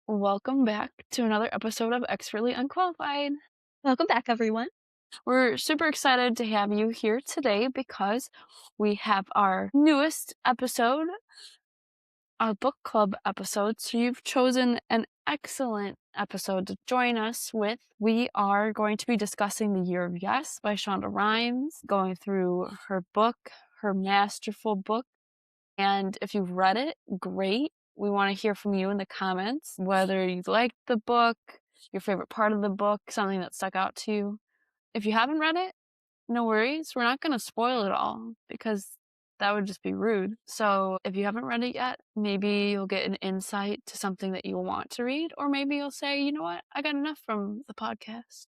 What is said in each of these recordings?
Welcome back to another episode of Expertly Unqualified. Welcome back, everyone. We're super excited to have you here today because we have our newest episode, our book club episode. So you've chosen an excellent episode to join us with. We are going to be discussing The Year of Yes by Shonda Rhimes, going through her book, her masterful book. And if you've read it, great. We want to hear from you in the comments, whether you liked the book, your favorite part of the book, something that stuck out to you. If you haven't read it, no worries. We're not going to spoil it all because that would just be rude. So if you haven't read it yet, maybe you'll get an insight to something that you want to read, or maybe you'll say, you know what, I got enough from the podcast.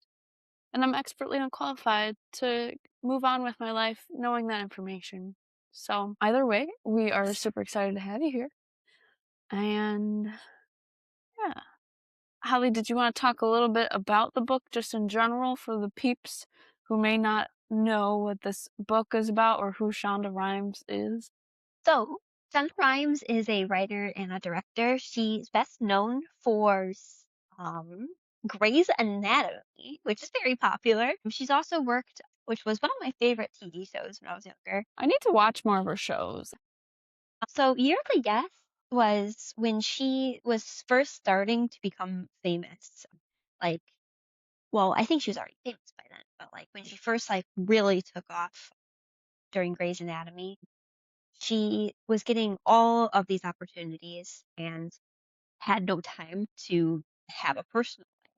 And I'm expertly unqualified to move on with my life knowing that information. So either way, we are super excited to have you here. And yeah. Holly, did you want to talk a little bit about the book just in general for the peeps who may not know what this book is about or who Shonda Rhimes is? So, Shonda Rhimes is a writer and a director. She's best known for um, Grey's Anatomy, which is very popular. She's also worked, which was one of my favorite TV shows when I was younger. I need to watch more of her shows. So, Year of the Yes was when she was first starting to become famous. Like, well, I think she was already famous by then, but like when she first really took off during Grey's Anatomy, she was getting all of these opportunities and had no time to have a personal life.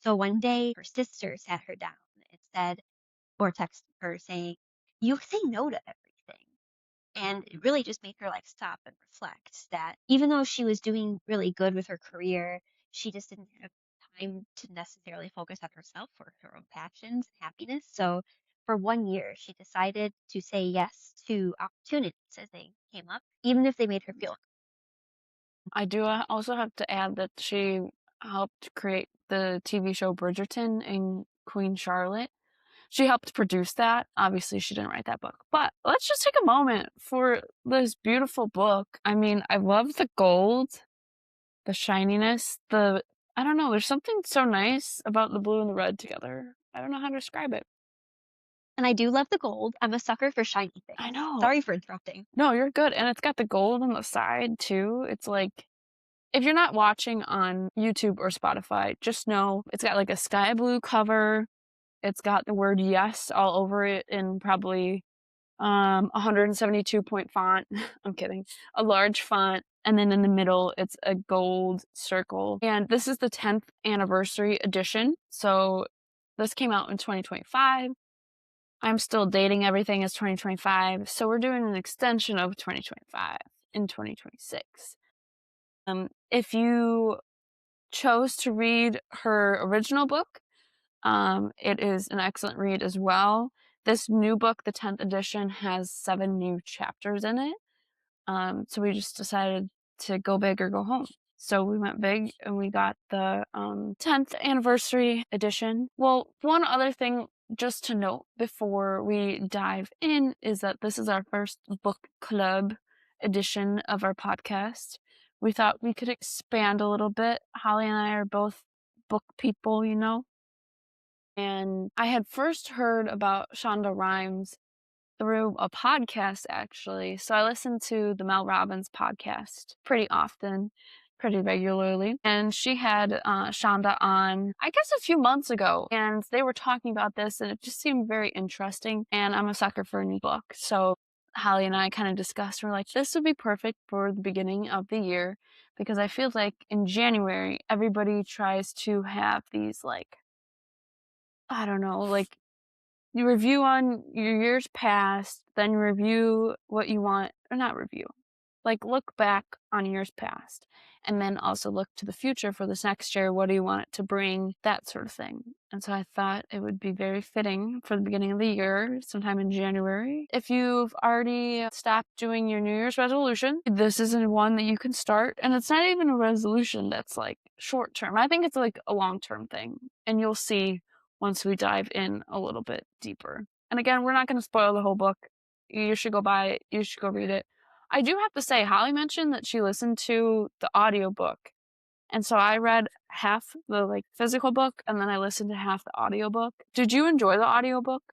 So one day her sister sat her down and said, or texted her saying, "You say no to everything." And it really just made her stop and reflect that even though she was doing really good with her career, she just didn't have time to necessarily focus on herself or her own passions and happiness. So for 1 year, she decided to say yes to opportunities as they came up, even if they made her feel. I do also have to add that she helped create the TV show Bridgerton and Queen Charlotte. She helped produce that. Obviously, she didn't write that book. But let's just take a moment for this beautiful book. I mean, I love the gold, the shininess, I don't know, there's something so nice about the blue and the red together. I don't know how to describe it. And I do love the gold. I'm a sucker for shiny I things. know. Sorry for interrupting. No, you're good. And it's got the gold on the side too. It's like, if you're not watching on YouTube or Spotify, just know it's got like a sky blue cover. It's got the word yes all over it in probably 172 point font. I'm kidding. A large font. And then in the middle, it's a gold circle. And this is the 10th anniversary edition. So this came out in 2025. I'm still dating everything as 2025. So we're doing an extension of 2025 in 2026. If you chose to read her original book, it is an excellent read as well. This new book, the 10th edition, has 7 new chapters in it. So we just decided to go big or go home. So we went big and we got the 10th anniversary edition. Well, one other thing just to note before we dive in is that this is our first book club edition of our podcast. We thought we could expand a little bit. Holly and I are both book people, you know. And I had first heard about Shonda Rhimes through a podcast, actually. So I listen to the Mel Robbins podcast pretty often, pretty regularly. And she had Shonda on, I guess, a few months ago. And they were talking about this, and it just seemed very interesting. And I'm a sucker for a new book. So Holly and I kind of discussed, we're like, this would be perfect for the beginning of the year. Because I feel like in January, everybody tries to have these, like, I don't know, like, you review on your years past, then review what you want, or not review, like look back on years past, and then also look to the future for this next year. What do you want it to bring? That sort of thing. And so I thought it would be very fitting for the beginning of the year, sometime in January. If you've already stopped doing your New Year's resolution, this is one that you can start. And it's not even a resolution that's like short term. I think it's like a long term thing. And you'll see once we dive in a little bit deeper. And again, we're not going to spoil the whole book. You should go buy it. You should go read it. I do have to say, Holly mentioned that she listened to the audiobook And so I read half the, like, physical book, and then I listened to half the audiobook. Did you enjoy the audiobook?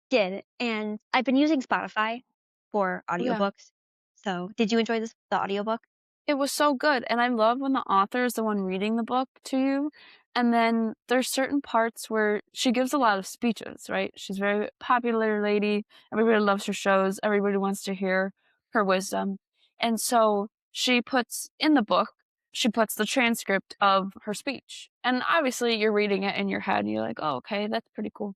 Did, and I've been using Spotify for Yeah. audiobooks. So, did you enjoy the audiobook? It was so good, and I love when the author is the one reading the book to you, and then there's certain parts where she gives a lot of speeches, right? She's a very popular lady, everybody loves her shows, everybody wants to hear her wisdom, and so she puts in the book, she puts the transcript of her speech, and obviously you're reading it in your head, and you're like, "Oh, okay, that's pretty cool."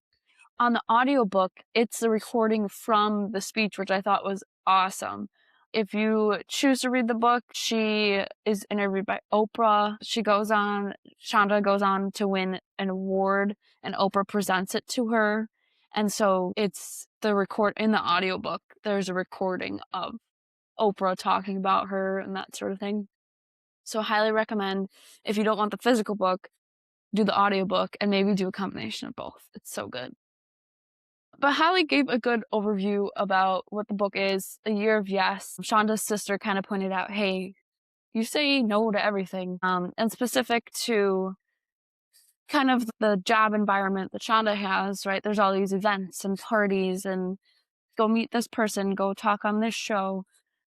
On the audiobook, it's the recording from the speech, which I thought was awesome. If you choose to read the book, she is interviewed by Oprah. Shonda goes on to win an award, and Oprah presents it to her. And so it's the record in the audiobook, there's a recording of Oprah talking about her and that sort of thing. So I highly recommend if you don't want the physical book, do the audiobook and maybe do a combination of both. It's so good. But Holly gave a good overview about what the book is, A Year of Yes. Shonda's sister kind of pointed out, hey, you say no to everything. And specific to kind of the job environment that Shonda has, right? There's all these events and parties and go meet this person, go talk on this show.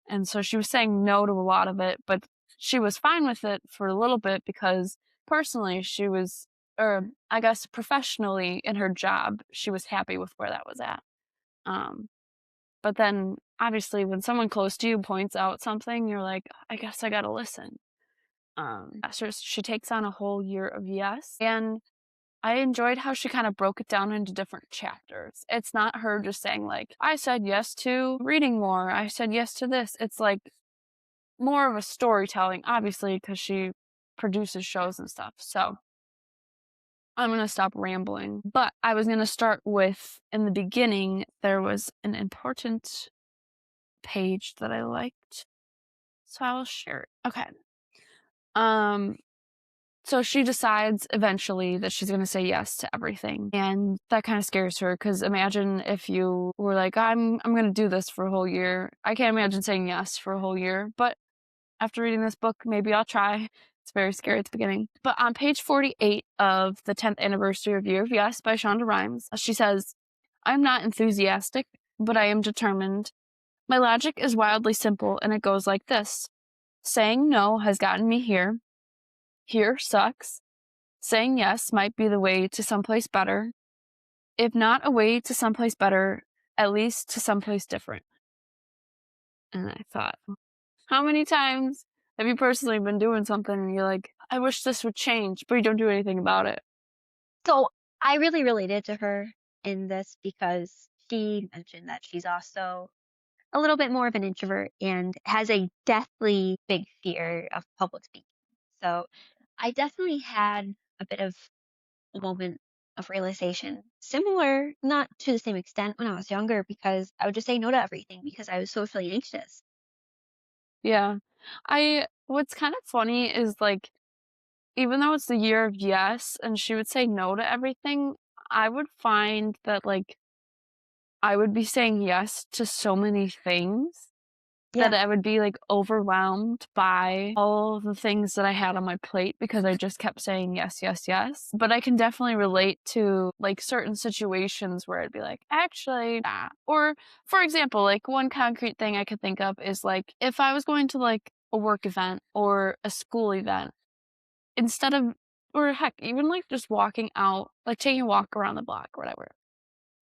And so she was saying no to a lot of it, but she was fine with it for a little bit because personally she was, or I guess professionally in her job, she was happy with where that was at. Um, but then obviously when someone close to you points out something, you're like, I guess I gotta listen. So she takes on a whole year of yes. And I enjoyed how she kind of broke it down into different chapters. It's not her just saying like, I said yes to reading more. I said yes to this. It's like more of a storytelling, obviously, because she produces shows and stuff. So I'm going to stop rambling. But I was going to start with in the beginning, there was an important page that I liked. So I will share it. Okay. Um, so she decides eventually that she's gonna say yes to everything. And that kind of scares her because imagine if you were like, I'm gonna do this for a whole year. I can't imagine saying yes for a whole year, but after reading this book, maybe I'll try. It's very scary at the beginning. But on page 48 of the 10th anniversary of Year of Yes by Shonda Rhimes, she says, I'm not enthusiastic, but I am determined. My logic is wildly simple, and it goes like this. Saying no has gotten me here. Here sucks. Saying yes might be the way to someplace better. If not a way to someplace better, at least to someplace different. And I thought, how many times have you personally been doing something and you're like, I wish this would change, but you don't do anything about it? So, I really related to her in this because she mentioned that she's also a little bit more of an introvert and has a deathly big fear of public speaking. So, I definitely had a bit of a moment of realization, similar, not to the same extent when I was younger, because I would just say no to everything because I was socially anxious. Yeah. What's kind of funny is like, even though it's the year of yes, and she would say no to everything, I would find that like I would be saying yes to so many things that Yeah. I would be, like, overwhelmed by all the things that I had on my plate because I just kept saying yes, yes, yes, but I can definitely relate to, like, certain situations where I'd be like, "Actually, nah." Or, for example, like, one concrete thing I could think of is, like, if I was going to, like, a work event or a school event, instead of or heck, even, like, just walking out, like, taking a walk around the block or whatever.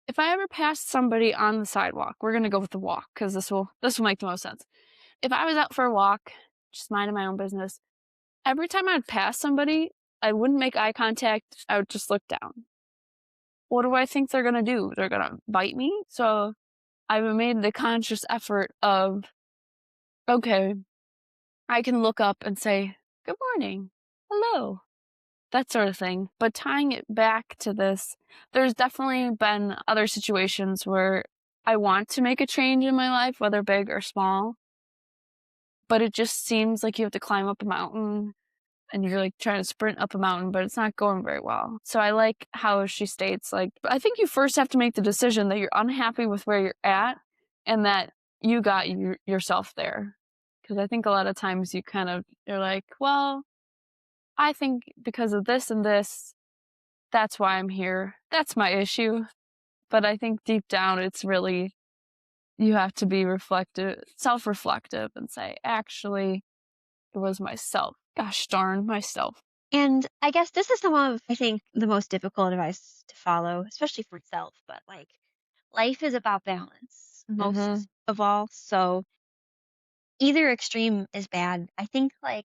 If I ever passed somebody on the sidewalk, we're gonna go with the walk because this will make the most sense. If I was out for a walk, just minding my own business, every time I'd pass somebody, I wouldn't make eye contact, I would just look down. What do I think they're gonna do? They're gonna bite me? So I've made the conscious effort of, okay, I can look up and say, "Good morning. Hello." That sort of thing. But tying it back to this, there's definitely been other situations where I want to make a change in my life, whether big or small, but it just seems like you have to climb up a mountain and you're like trying to sprint up a mountain, but it's not going very well. So I like how she states, like, I think you first have to make the decision that you're unhappy with where you're at and that you got yourself there. Because I think a lot of times you're like, well, I think because of this and this, that's why I'm here. That's my issue. But I think deep down, it's really, you have to be reflective, self reflective, and say, actually, it was myself. Gosh darn myself. And I guess this is some of, I think, the most difficult advice to follow, especially for itself. But like, life is about balance Mm-hmm. most of all. So either extreme is bad. I think like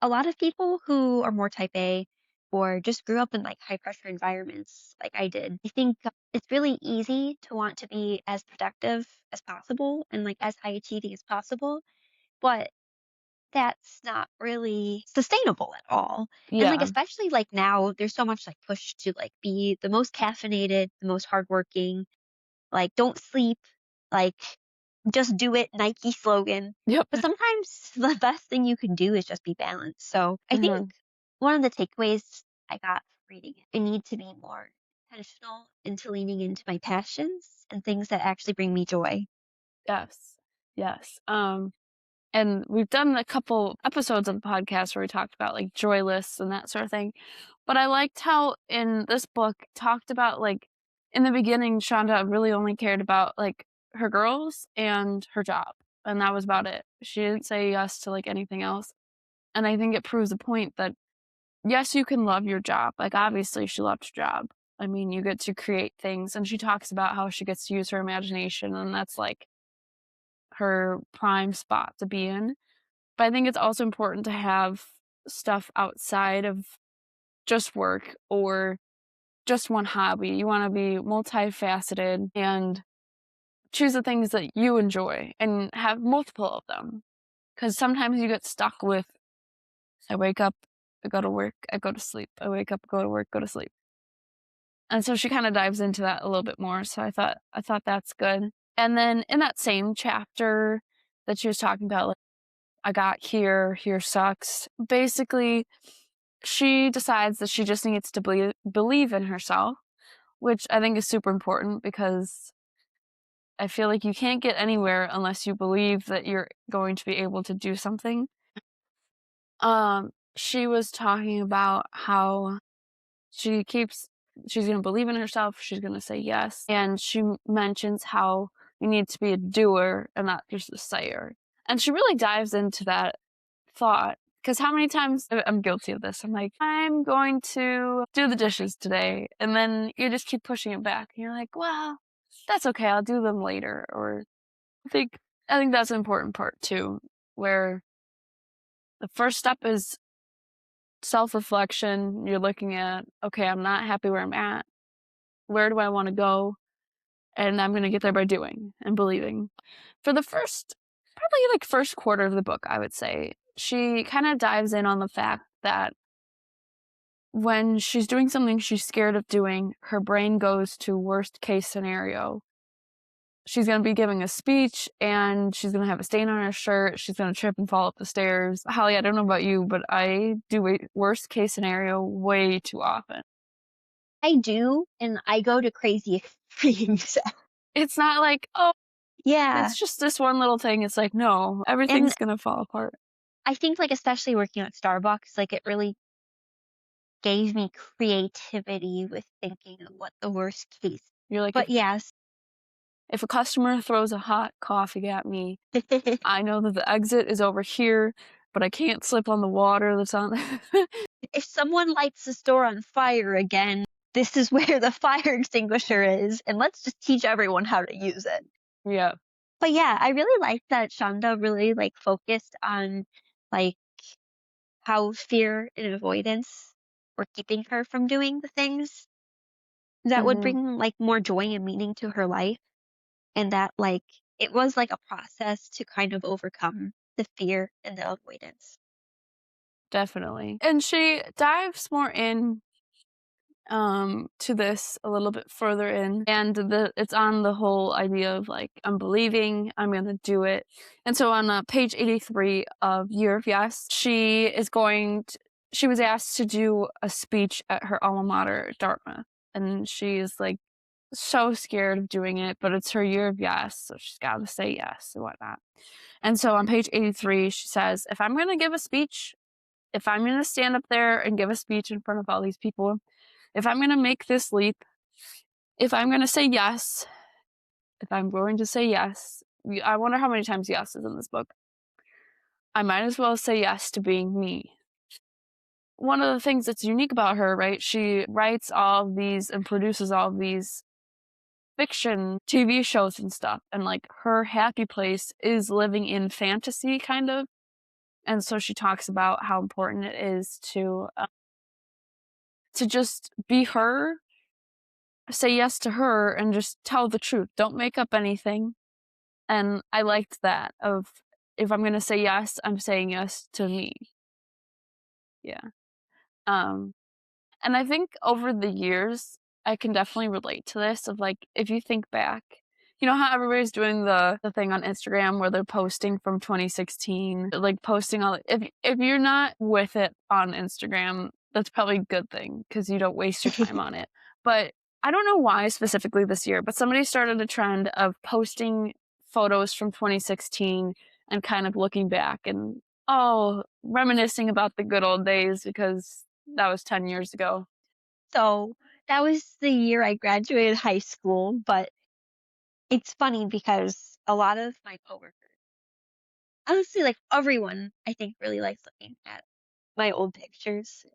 a lot of people who are more type A or just grew up in like high pressure environments like I did, I think it's really easy to want to be as productive as possible and like as high achieving as possible. But that's not really sustainable at all. And, like, Yeah. especially, like, now, there's so much, like, push to, like, be the most caffeinated, the most hardworking, like, "Don't sleep," like, "Just do it," Nike slogan. Yep. But sometimes the best thing you can do is just be balanced. So, I think Hmm. one of the takeaways I got from reading it, I need to be more intentional into leaning into my passions and things that actually bring me joy. Yes. Yes. And we've done a couple episodes of the podcast where we talked about like joy lists and that sort of thing. But I liked how in this book talked about like in the beginning, Shonda really only cared about like her girls and her job. And that was about it. She didn't say yes to like anything else. And I think it proves the point that yes, you can love your job. Like obviously she loved her job. I mean, you get to create things and she talks about how she gets to use her imagination and that's like her prime spot to be in. But I think it's also important to have stuff outside of just work or just one hobby. You want to be multifaceted and choose the things that you enjoy and have multiple of them. Because sometimes you get stuck with, I wake up, I go to work, I go to sleep. I wake up, go to work, go to sleep. And so she kind of dives into that a little bit more. So I thought that's good. And then in that same chapter that she was talking about, like, I got here, here sucks. Basically, she decides that she just needs to believe in herself, which I think is super important because I feel like you can't get anywhere unless you believe that you're going to be able to do something. She was talking about how she keeps she's going to believe in herself, she's going to say yes, and she mentions how you need to be a doer and not just a sayer. And she really dives into that thought because how many times I'm guilty of this. I'm like, I'm going to do the dishes today, and then you just keep pushing it back, and you're like, well, that's okay, I'll do them later. Or I think I think that's an important part too, where the first step is self-reflection. You're looking at, okay, I'm not happy where I'm at. Where do I want to go? And I'm going to get there by doing and believing. For the first, probably like first quarter of the book, I would say, she kind of dives in on the fact that when she's doing something she's scared of doing, her brain goes to worst case scenario. She's going to be giving a speech and she's going to have a stain on her shirt. She's going to trip and fall up the stairs. Holly, I don't know about you, but I do worst case scenario way too often. I do, and I go to crazy extremes. It's not like, oh, Yeah. it's just this one little thing. It's like, no, And everything's going to fall apart. I think, like, especially working at Starbucks, like, it really gave me creativity with thinking of what the worst case. You're like, But yes, if a customer throws a hot coffee at me, I know that the exit is over here, but I can't slip on the water that's on. if someone lights the store on fire again, this is where the fire extinguisher is, and let's just teach everyone how to use it. Yeah. But yeah, I really like that Shonda really like focused on like how fear and avoidance were keeping her from doing the things that would Hmm. bring like more joy and meaning to her life. And that like it was like a process to kind of overcome the fear and the avoidance. Definitely. And she dives more in to this a little bit further in, and it's on the whole idea of like, I'm believing, I'm gonna do it. And so on page 83 of Year of Yes, she was asked to do a speech at her alma mater, Dartmouth, and she's like so scared of doing it, but it's her year of yes, so she's got to say yes and whatnot. And so on page 83, she says, if I'm going to give a speech, if I'm gonna stand up there and give a speech in front of all these people, if I'm gonna make this leap, if I'm gonna say yes, if I'm going to say yes, I wonder how many times yes is in this book. I might as well say yes to being me. One of the things that's unique about her, right? She writes all of these and produces all of these fiction TV shows and stuff. And like her happy place is living in fantasy, kind of. And so she talks about how important it is to just be her, say yes to her, and just tell the truth. Don't make up anything. And I liked that of if I'm gonna say yes, I'm saying yes to me. Yeah. Um, and I think over the years, I can definitely relate to this of like if you think back, you know how everybody's doing the thing on Instagram where they're posting from 2016, like posting all if you're not with it on Instagram, that's probably a good thing because you don't waste your time on it. But I don't know why specifically this year, but somebody started a trend of posting photos from 2016 and kind of looking back and oh, reminiscing about the good old days because that was 10 years ago. So that was the year I graduated high school, but it's funny because a lot of my coworkers, honestly, like everyone, I think really likes looking at my old pictures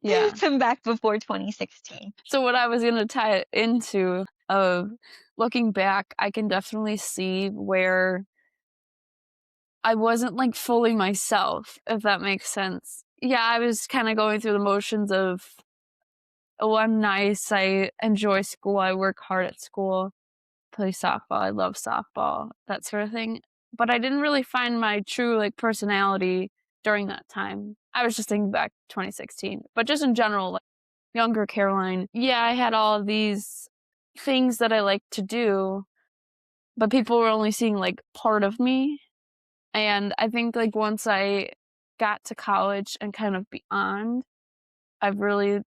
Yeah. from back before 2016. So what I was gonna tie it into of looking back, I can definitely see where I wasn't like fully myself, if that makes sense. Yeah, I was kind of going through the motions of, oh, I'm nice, I enjoy school, I work hard at school, play softball, I love softball, that sort of thing. But I didn't really find my true like personality during that time. I was just thinking back to 2016, but just in general, like younger Caroline, yeah, I had all of these things that I like to do, but people were only seeing like part of me. And I think like once I got to college and kind of beyond, I've really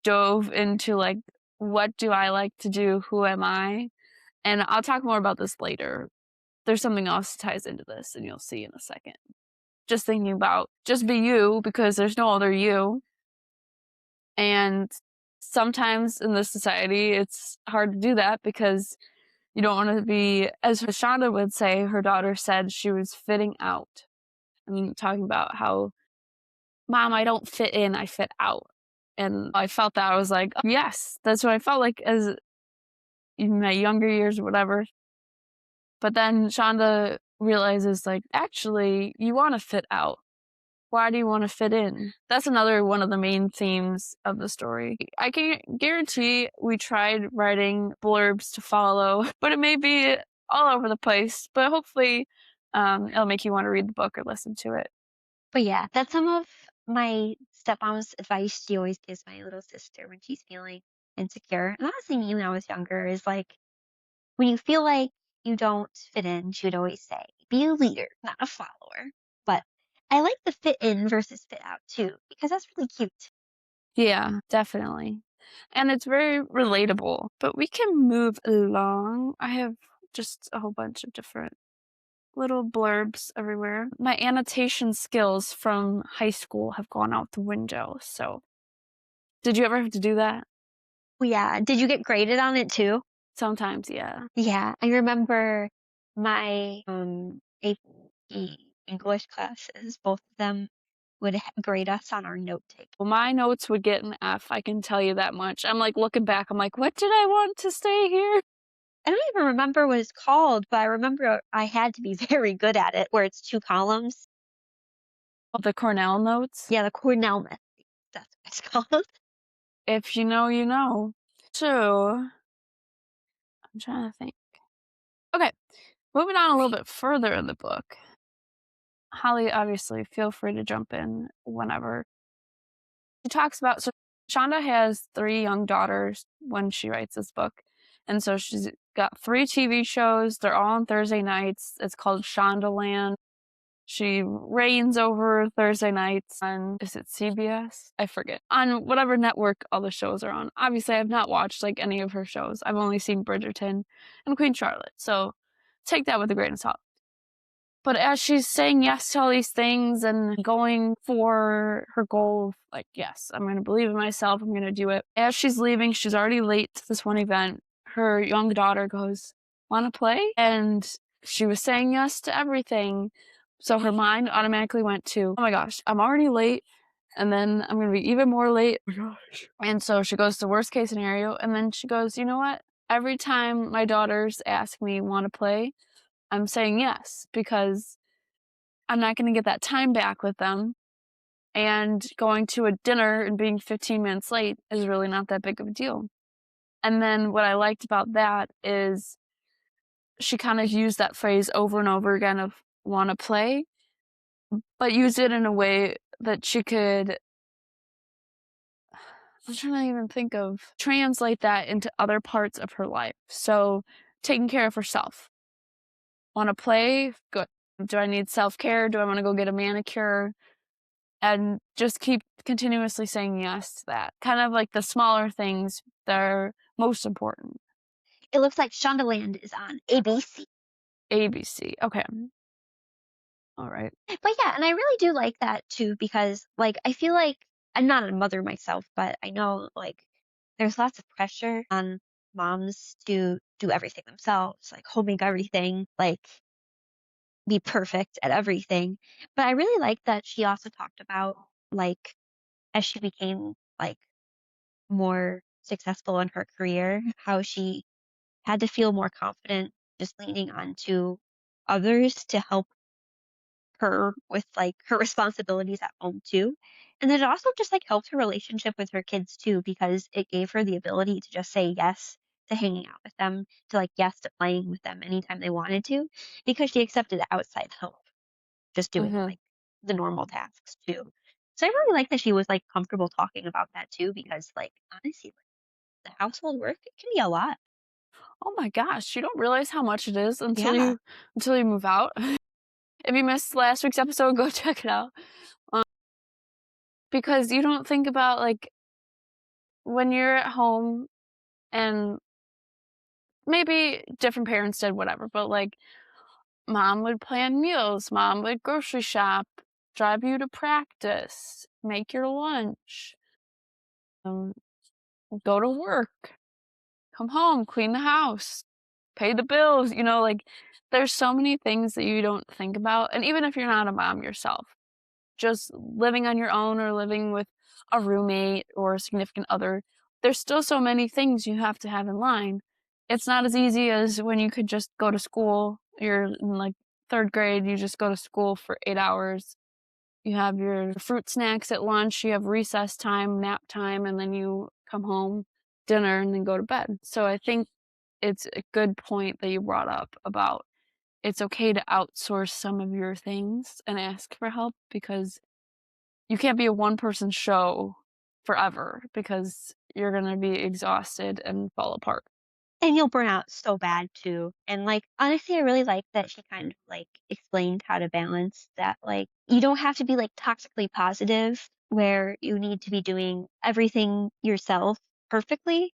dove into like what do I like to do? Who am I? And I'll talk more about this later. There's something else that ties into this, and you'll see in a second. Just thinking about just be you because there's no other you. And sometimes in this society, it's hard to do that because you don't want to be, as Shonda would say, her daughter said she was fitting out. I mean, talking about how, Mom, I don't fit in, I fit out. And I felt that I was like, "Oh, yes, that's what I felt like as in my younger years or whatever." But then Shonda realizes, like, actually, you want to fit out. Why do you want to fit in? That's another one of the main themes of the story. I can guarantee we tried writing blurbs to follow, but it may be all over the place. But hopefully, it'll make you want to read the book or listen to it. But yeah, that's some of my stepmom's advice she always gives my little sister when she's feeling insecure. And honestly, me when I was younger is like, when you feel like you don't fit in, she would always say, be a leader, not a follower. But I like the fit in versus fit out too, because that's really cute. Yeah, definitely. And it's very relatable. But we can move along. I have just a whole bunch of different little blurbs everywhere. My annotation skills from high school have gone out the window. So, did you ever have to do that? Well, yeah. Did you get graded on it too? Sometimes, yeah. Yeah. I remember my AP English classes, both of them would grade us on our note taking. Well, my notes would get an F, I can tell you that much. I'm like looking back, I'm like, what did I want to stay here? I don't even remember what it's called, but I remember I had to be very good at it, where it's 2 columns. Oh, the Cornell notes. Yeah, the Cornell method. That's what it's called. If you know, you know. So, I'm trying to think. Okay, moving on a little bit further in the book. Holly, obviously, feel free to jump in whenever. She talks about, so Shonda has 3 young daughters when she writes this book. And so she's got 3 TV shows. They're all on Thursday nights. It's called Shondaland. She reigns over Thursday nights on, is it CBS? I forget. On whatever network all the shows are on. Obviously, I have not watched like any of her shows. I've only seen Bridgerton and Queen Charlotte. So take that with a grain of salt. But as she's saying yes to all these things and going for her goal, like, yes, I'm going to believe in myself, I'm going to do it. As she's leaving, she's already late to this one event. Her young daughter goes, "Want to play?" And she was saying yes to everything. So her mind automatically went to, "Oh my gosh, I'm already late. And then I'm going to be even more late." Oh my gosh. And so she goes to worst case scenario. And then she goes, "You know what? Every time my daughters ask me, want to play, I'm saying yes, because I'm not going to get that time back with them. And going to a dinner and being 15 minutes late is really not that big of a deal." And then what I liked about that is she kind of used that phrase over and over again of "want to play," but used it in a way that she could, I'm trying to even think of, translate that into other parts of her life. So taking care of herself. Want to play? Good. Do I need self-care? Do I want to go get a manicure? And just keep continuously saying yes to that. Kind of like the smaller things that are most important. It looks like Shondaland is on ABC. ABC. Okay. All right. But yeah, and I really do like that too because, like, I feel like I'm not a mother myself, but I know, like, there's lots of pressure on moms to do everything themselves, like, homemake everything, like, be perfect at everything. But I really like that she also talked about, like, as she became, like, more successful in her career, how she had to feel more confident just leaning on to others to help her with, like, her responsibilities at home too. And then it also just, like, helped her relationship with her kids too, because it gave her the ability to just say yes to hanging out with them, to, like, yes to playing with them anytime they wanted to, because she accepted outside help, just doing, Mhm. like, the normal tasks too. So I really like that she was, like, comfortable talking about that too, because, like, honestly, like, the household work, it can be a lot. Oh my gosh, you don't realize how much it is Yeah. until you move out. If you missed last week's episode, go check it out. Um, because you don't think about, like, when you're at home and maybe different parents did whatever, but, like, mom would plan meals, mom would grocery shop, drive you to practice, make your lunch, um, go to work, come home, clean the house, pay the bills, like, there's so many things that you don't think about, and even if you're not a mom yourself, just living on your own or living with a roommate or a significant other, there's still so many things you have to have in line. It's not as easy as when you could just go to school. You're in, like, 3rd grade, you just go to school for 8 hours. You have your fruit snacks at lunch, you have recess time, nap time, and then you come home, dinner, and then go to bed. So I think it's a good point that you brought up about it's okay to outsource some of your things and ask for help, because you can't be a one-person show forever, because you're gonna be exhausted and fall apart. And you'll burn out so bad too. And, like, honestly, I really like that she kind of, like, explained how to balance that, like, you don't have to be, like, toxically positive where you need to be doing everything yourself perfectly,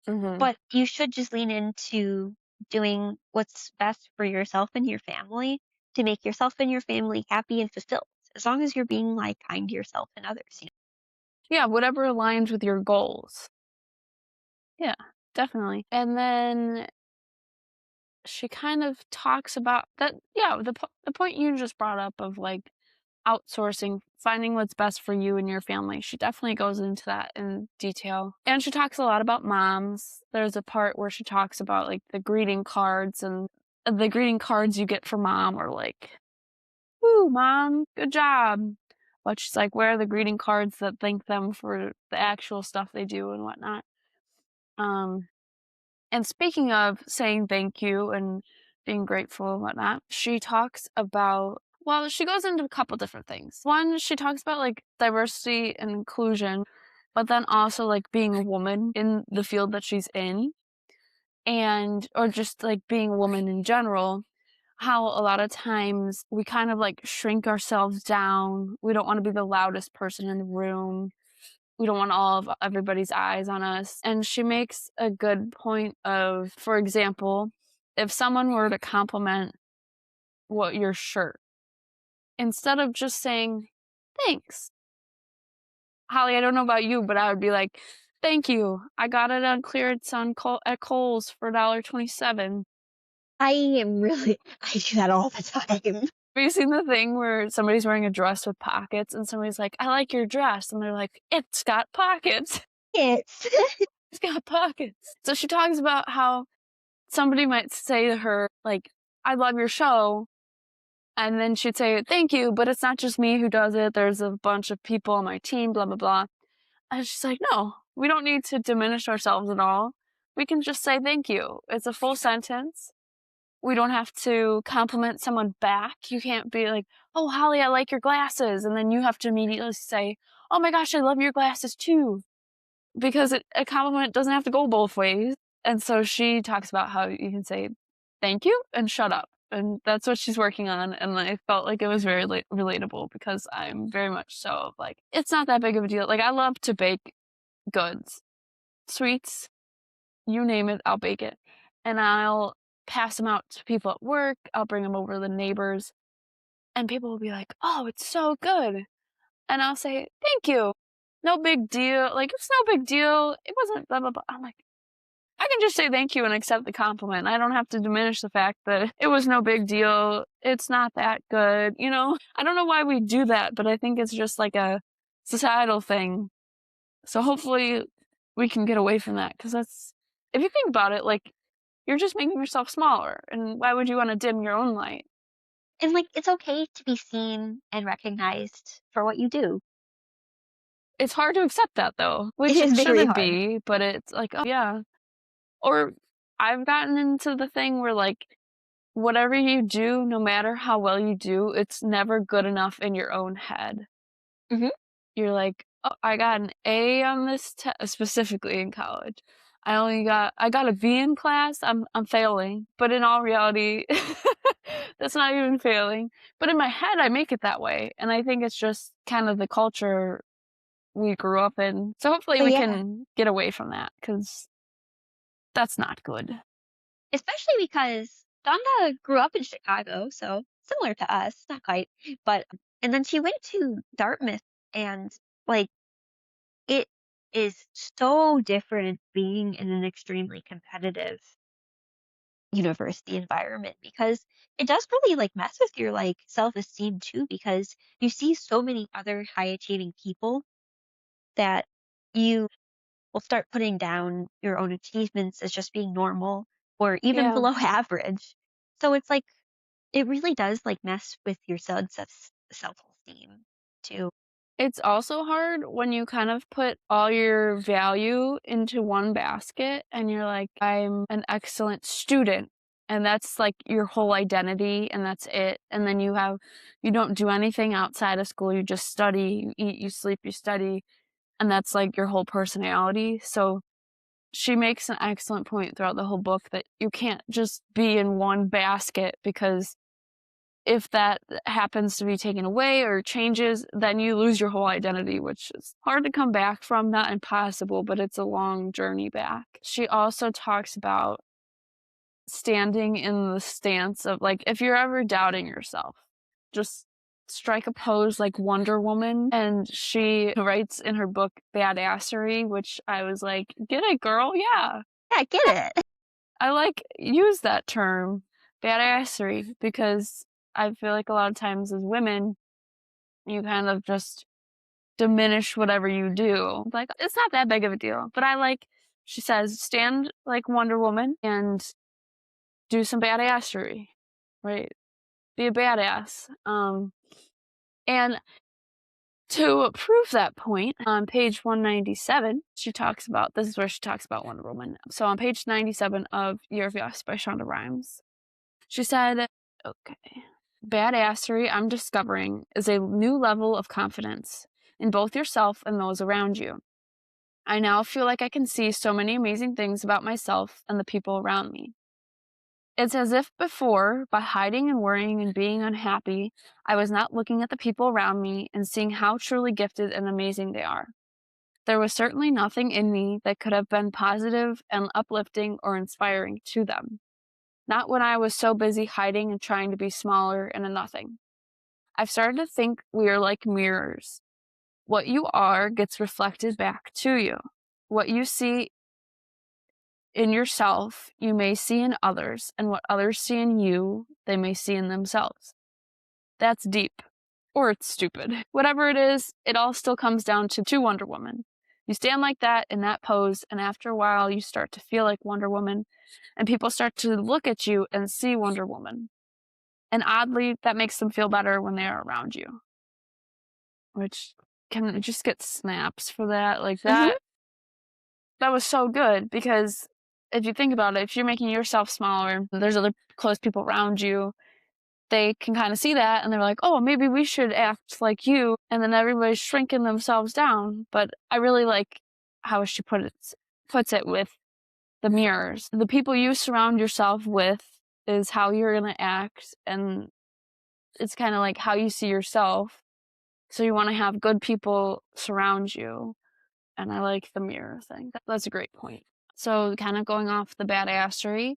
Mhm. but you should just lean into doing what's best for yourself and your family to make yourself and your family happy and fulfilled, as long as you're being, like, kind to yourself and others, you know? Yeah, whatever aligns with your goals. Yeah, definitely. And then she kind of talks about that, yeah, the point you just brought up of, like, outsourcing, finding what's best for you and your family. She definitely goes into that in detail. And she talks a lot about moms. There's a part where she talks about, like, the greeting cards, and the greeting cards you get for mom are like, "Woo, mom, good job." But she's like, where are the greeting cards that thank them for the actual stuff they do and whatnot? Um, and speaking of saying thank you and being grateful and whatnot, she talks about, well, she goes into a couple different things. One, she talks about, like, diversity and inclusion, but then also, like, being a woman in the field that she's in, and or just, like, being a woman in general, how a lot of times we kind of, like, shrink ourselves down. We don't wanna be the loudest person in the room. We don't want all of everybody's eyes on us. And she makes a good point of, for example, if someone were to compliment what your shirt instead of just saying, "Thanks." Holly, I don't know about you, but I would be like, "Thank you. I got it on clearance on at Kohl's for $1.27." I am really I do that all the time. Have you seen the thing where somebody's wearing a dress with pockets and somebody's like, "I like your dress," and they're like, "It's got pockets. It's It's got pockets." So she talks about how somebody might say to her, like, "I love your show," and then she'd say, "Thank you, but it's not just me who does it. There's a bunch of people on my team, blah, blah, blah." And she's like, "No, we don't need to diminish ourselves at all. We can just say thank you. It's a full sentence. We don't have to compliment someone back. You can't be like, 'Oh, Holly, I like your glasses.' And then you have to immediately say, 'Oh my gosh, I love your glasses too.' Because a compliment doesn't have to go both ways." And so she talks about how you can say thank you and shut up. And that's what she's working on. And I felt like it was very relatable because I'm very much so like, it's not that big of a deal. Like, I love to bake goods, sweets, you name it, I'll bake it. And I'll pass them out to people at work. I'll bring them over to the neighbors, and people will be like, "Oh, it's so good." And I'll say, "Thank you. No big deal. Like, it's no big deal. It wasn't blah, blah, blah." I'm like, I can just say thank you and accept the compliment. I don't have to diminish the fact that it was no big deal. It's not that good. I don't know why we do that, but I think it's just like a societal thing. So hopefully we can get away from that because if you think about it, like, you're just making yourself smaller. And why would you want to dim your own light? and, like, it's okay to be seen and recognized for what you do. It's hard to accept that though, It which is it very shouldn't hard. be, but it's like, oh yeah. Or I've gotten into the thing where, like, whatever you do, no matter how well you do, it's never good enough in your own head. Mhm. You're like, "Oh, I got an A on this test," specifically in college. I got a B in class. I'm failing, but in all reality, that's not even failing. But in my head, I make it that way, and I think it's just kind of the culture we grew up in. So hopefully But we yeah, can get away from that because that's not good. especially because Donda grew up in Chicago, so similar to us, not quite, but and then she went to Dartmouth and, like, it is so different being in an extremely competitive university environment because it does really, like, mess with your, like, self-esteem too because you see so many other high achieving people that you will start putting down your own achievements as just being normal or even Yeah. below average. So it's like it really does, like, mess with your sense of self-esteem too. It's also hard when you kind of put all your value into one basket and you're like, "I'm an excellent student." And that's like your whole identity and that's it. And then you don't do anything outside of school. You just study, you eat, you sleep, you study, and that's like your whole personality. So she makes an excellent point throughout the whole book that you can't just be in one basket because if that happens to be taken away or changes, then you lose your whole identity, which is hard to come back from, not impossible, but it's a long journey back. She also talks about standing in the stance of, like, if you're ever doubting yourself, just strike a pose like Wonder Woman. And she writes in her book Badassery, which I was like, get it, girl. Yeah. Yeah, I get it. I like use that term, badassery, because I feel like a lot of times as women, you kind of just diminish whatever you do. Like, it's not that big of a deal. But she says, stand like Wonder Woman and do some badassery, right? Be a badass. And to prove that point, on page 197, this is where she talks about Wonder Woman. So on page 97 of Year of Yes by Shonda Rhimes, she said, okay, badassery, I'm discovering, is a new level of confidence in both yourself and those around you. I now feel like I can see so many amazing things about myself and the people around me. It's as if before, by hiding and worrying and being unhappy, I was not looking at the people around me and seeing how truly gifted and amazing they are. There was certainly nothing in me that could have been positive and uplifting or inspiring to them. not when I was so busy hiding and trying to be smaller and a nothing. I've started to think we are like mirrors. What you are gets reflected back to you. What you see in yourself, you may see in others, and what others see in you, they may see in themselves. That's deep. Or it's stupid. Whatever it is, it all still comes down to Wonder Woman. You stand like that in that pose, and after a while, you start to feel like Wonder Woman, and people start to look at you and see Wonder Woman. And oddly, that makes them feel better when they are around you, which can just get snaps for that. Like Mhm. that was so good because if you think about it, if you're making yourself smaller, there's other close people around you, they can kind of see that and they're like, oh, maybe we should act like you. And then everybody's shrinking themselves down. But I really like how she puts it with the mirrors. The people you surround yourself with is how you're going to act. And it's kind of like how you see yourself. So you want to have good people surround you. And I like the mirror thing. That's a great point. So kind of going off the badassery,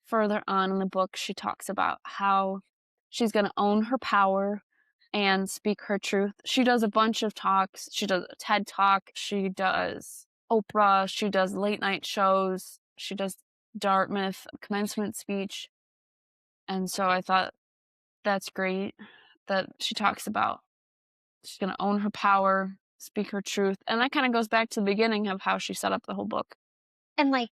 further on in the book, she talks about how she's going to own her power and speak her truth. She does a bunch of talks. She does a TED Talk. She does Oprah. She does late night shows. She does Dartmouth commencement speech. And so I thought that's great that she talks about she's going to own her power, speak her truth. And that kind of goes back to the beginning of how she set up the whole book. And, like,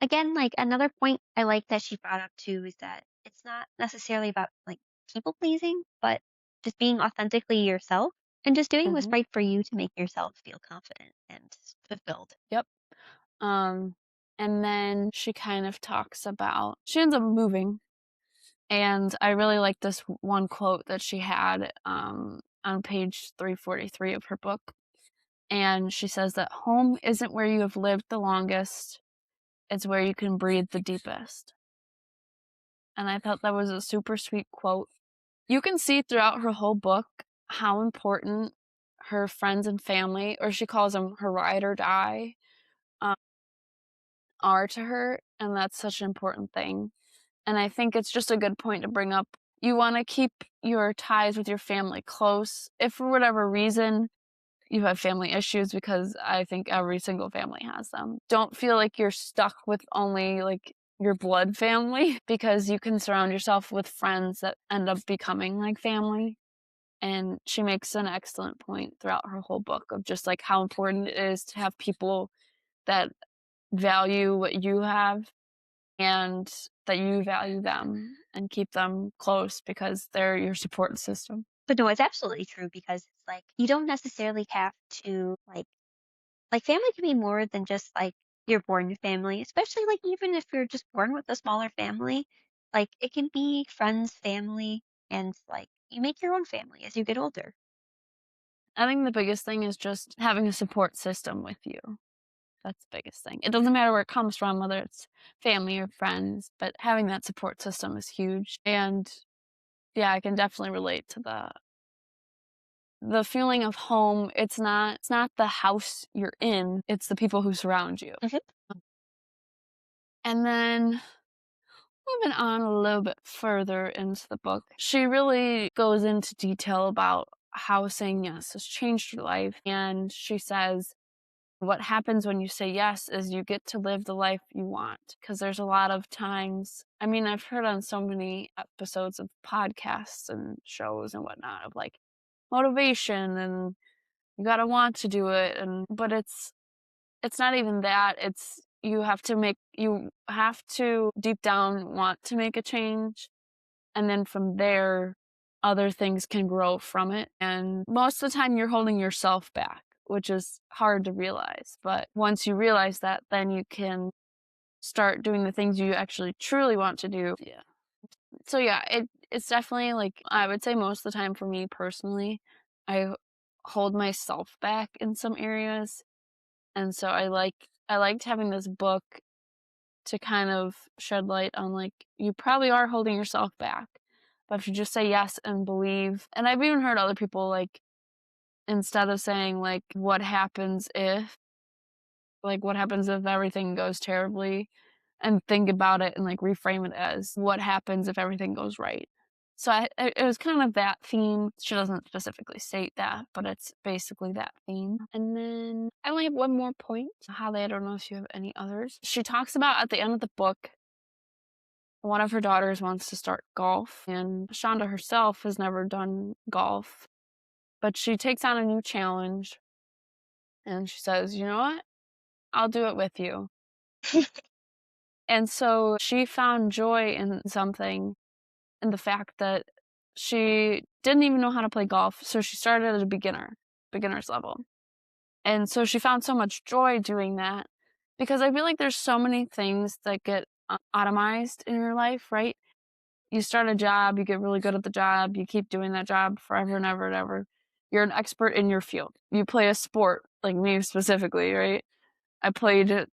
again, like, another point I like that she brought up too is that it's not necessarily about, like, people pleasing, but just being authentically yourself and just doing what's Mm-hmm. right for you to make yourself feel confident and fulfilled. Yep. Um, and then she kind of talks about, she ends up moving. And I really like this one quote that she had on page 343 of her book. And she says that home isn't where you have lived the longest, it's where you can breathe the deepest. And I thought that was a super sweet quote. You can see throughout her whole book how important her friends and family, or she calls them her ride or die, um, are to her. And that's such an important thing. And I think it's just a good point to bring up. You want to keep your ties with your family close. If for whatever reason you have family issues, because I think every single family has them, don't feel like you're stuck with only like your blood family because you can surround yourself with friends that end up becoming like family. And she makes an excellent point throughout her whole book of just like how important it is to have people that value what you have and that you value them and keep them close because they're your support system. But no, it's absolutely true because it's like you don't necessarily have to like family can be more than just like your born family, especially like even if you're just born with a smaller family, like it can be friends, family, and like you make your own family as you get older. I think the biggest thing is just having a support system with you. That's the biggest thing. It doesn't matter where it comes from, whether it's family or friends, but having that support system is huge. And yeah, I can definitely relate to the feeling of home. It's not the house you're in, it's the people who surround you. Mhm. And then moving on a little bit further into the book, she really goes into detail about how saying yes has changed her life. And she says, what happens when you say yes is you get to live the life you want. Because there's a lot of times, I mean, I've heard on so many episodes of podcasts and shows and whatnot of like motivation and you gotta want to do it. But it's not even that. It's you have to deep down want to make a change. And then from there, other things can grow from it. And most of the time, you're holding yourself back, which is hard to realize. But once you realize that, then you can start doing the things you actually truly want to do. Yeah. So yeah, it's definitely like I would say most of the time for me personally, I hold myself back in some areas. And so I liked having this book to kind of shed light on like you probably are holding yourself back. But if you just say yes and believe, and I've even heard other people like instead of saying like what happens if everything goes terribly, and think about it and, like, reframe it as what happens if everything goes right. So it was kind of that theme. She doesn't specifically state that, but it's basically that theme. And then I only have one more point. Holly, I don't know if you have any others. She talks about at the end of the book, one of her daughters wants to start golf, and Shonda herself has never done golf, but she takes on a new challenge and she says, "You know what? I'll do it with you." And so she found joy in something, in the fact that she didn't even know how to play golf, so she started at a beginner's level. And so she found so much joy doing that because I feel like there's so many things that get automized in your life, right? You start a job, you get really good at the job, you keep doing that job forever and ever and ever. You're an expert in your field. You play a sport, like me specifically, right? I played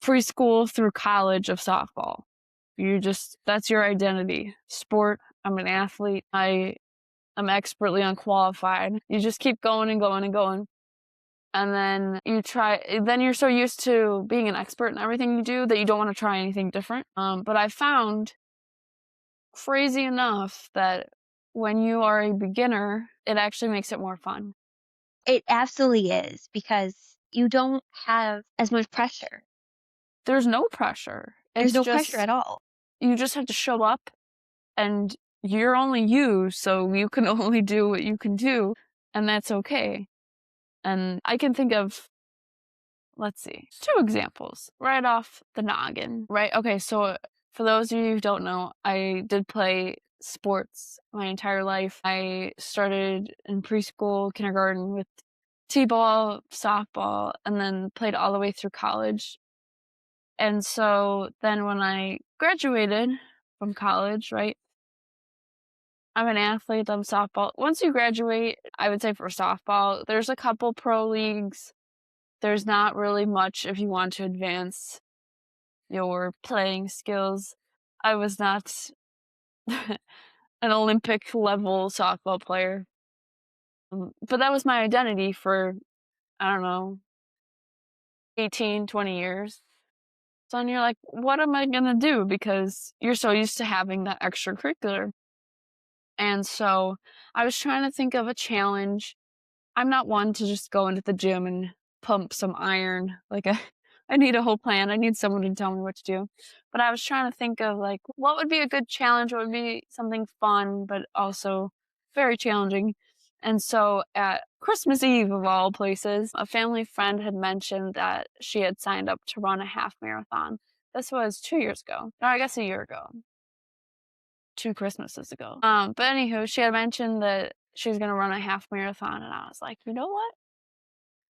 preschool through college of softball. That's your identity. Sport, I'm an athlete. I am expertly unqualified. You just keep going and going and going. And then then you're so used to being an expert in everything you do that you don't want to try anything different. But I found, crazy enough, that when you are a beginner, it actually makes it more fun. It absolutely is because you don't have as much pressure. There's no pressure. There's It's no pressure just, at all. you just have to show up, and you're only you, so you can only do what you can do, and that's okay. And I can think of, let's see, two examples right off the noggin, right? Okay, so for those of you who don't know, I did play sports my entire life. I started in preschool, kindergarten with t-ball, softball, and then played all the way through college. And so then when I graduated from college, right, I'm an athlete, I'm softball. Once you graduate, I would say for softball, there's a couple pro leagues. There's not really much if you want to advance your playing skills. I was not an Olympic level softball player. But that was my identity for, I don't know, 18, 20 years. So then you're like, what am I going to do? Because you're so used to having that extracurricular. And so I was trying to think of a challenge. I'm not one to just go into the gym and pump some iron. Like I need a whole plan. I need someone to tell me what to do. But I was trying to think of, like, what would be a good challenge? What would be something fun, but also very challenging? And so at Christmas Eve of all places, a family friend had mentioned that she had signed up to run a half marathon. This was 2 years ago. No, I guess a year ago. 2 Christmases ago. But anywho, she had mentioned that she was gonna run a half marathon, and I was like, you know what?